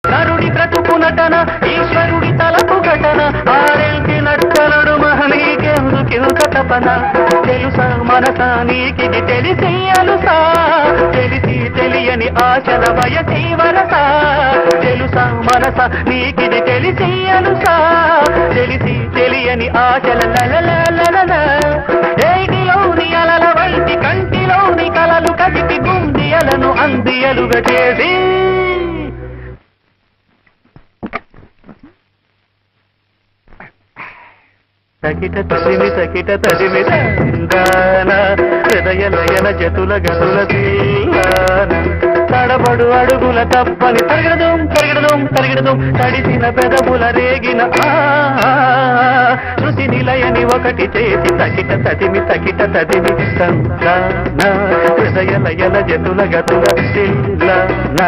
నరుడి బ్రతుకు నటన ఈశ్వరుడి తలపు ఘటన ఆరెల్కి నట్టనడు మహనీకెందుకింత తపన తెలుసా మనసా నీకిది తెలిసి అలుసా తెలిసి తెలియని ఆశల వయసి వరసా తెలుసా మనసా నీకిది తెలిసి అలుసా తెలిసి తెలియని ఆశల లలలలల ఏటిలోని అలల వంటి కంటిలోని కలలు కదిపి గుండియలను అందియలుగా చేసి సకిట తదిమి సంగాన హృదయ లయన జతుల గతుల తీయాన తడబడు అడుగుల తప్పని తరిగడదం తడిసిన పెదవుల రేగిన శృతి నిలయని ఒకటి చేసి సకిట తదిమి సంగాన హృదయ లయన జతుల గతుల తీయాన